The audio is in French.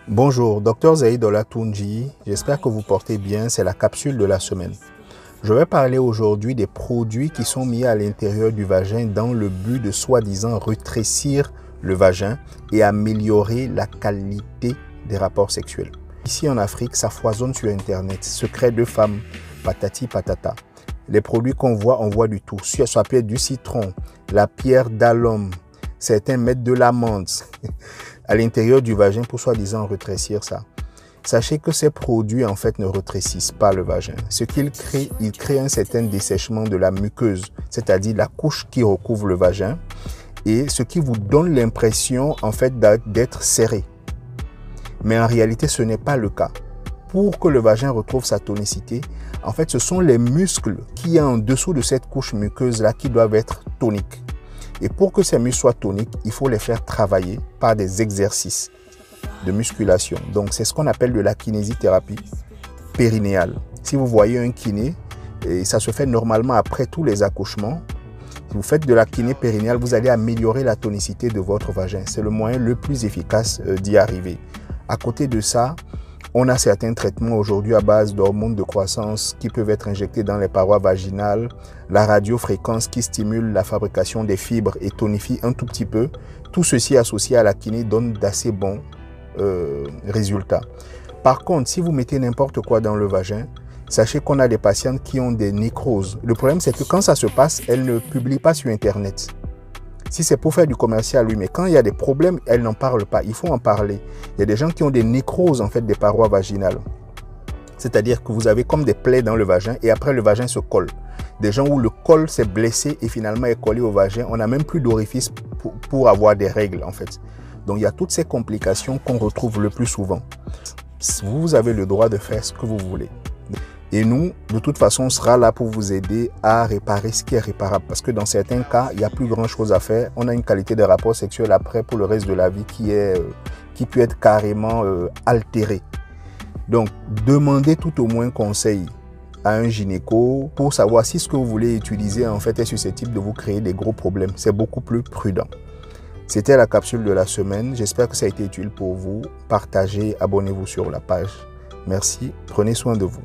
Bonjour, Dr Zaïd Olatunji, j'espère que vous portez bien, c'est la capsule de la semaine. Je vais parler aujourd'hui des produits qui sont mis à l'intérieur du vagin dans le but de soi-disant rétrécir le vagin et améliorer la qualité des rapports sexuels. Ici en Afrique, ça foisonne sur Internet, secret de femmes, patati patata. Les produits qu'on voit, on voit du tout. Ça peut être du citron, la pierre d'alum, certains mettent de l'amande à l'intérieur du vagin pour soi-disant rétrécir ça. Sachez que ces produits en fait ne rétrécissent pas le vagin. Ce qu'ils créent, ils créent un certain dessèchement de la muqueuse, c'est-à-dire la couche qui recouvre le vagin, et ce qui vous donne l'impression en fait d'être serré. Mais en réalité, ce n'est pas le cas. Pour que le vagin retrouve sa tonicité, en fait, ce sont les muscles qui sont en dessous de cette couche muqueuse-là qui doivent être toniques. Et pour que ces muscles soient toniques, il faut les faire travailler par des exercices de musculation. Donc, c'est ce qu'on appelle de la kinésithérapie périnéale. Si vous voyez un kiné, et ça se fait normalement après tous les accouchements, si vous faites de la kiné périnéale, vous allez améliorer la tonicité de votre vagin. C'est le moyen le plus efficace d'y arriver. À côté de ça, on a certains traitements aujourd'hui à base d'hormones de croissance qui peuvent être injectés dans les parois vaginales, la radiofréquence qui stimule la fabrication des fibres et tonifie un tout petit peu. Tout ceci associé à la kiné donne d'assez bons résultats. Par contre, si vous mettez n'importe quoi dans le vagin, sachez qu'on a des patientes qui ont des nécroses. Le problème, c'est que quand ça se passe, elles ne publient pas sur Internet. Si c'est pour faire du commercial, oui, mais quand il y a des problèmes, elles n'en parlent pas. Il faut en parler. Il y a des gens qui ont des nécroses, en fait, des parois vaginales. C'est-à-dire que vous avez comme des plaies dans le vagin et après, le vagin se colle. Des gens où le col s'est blessé et finalement est collé au vagin. On n'a même plus d'orifice pour avoir des règles, en fait. Donc, il y a toutes ces complications qu'on retrouve le plus souvent. Vous avez le droit de faire ce que vous voulez. Et nous, de toute façon, on sera là pour vous aider à réparer ce qui est réparable. Parce que dans certains cas, il n'y a plus grand-chose à faire. On a une qualité de rapport sexuel après pour le reste de la vie qui peut être carrément altérée. Donc, demandez tout au moins conseil à un gynéco pour savoir si ce que vous voulez utiliser en fait est susceptible de vous créer des gros problèmes. C'est beaucoup plus prudent. C'était la capsule de la semaine. J'espère que ça a été utile pour vous. Partagez, abonnez-vous sur la page. Merci, prenez soin de vous.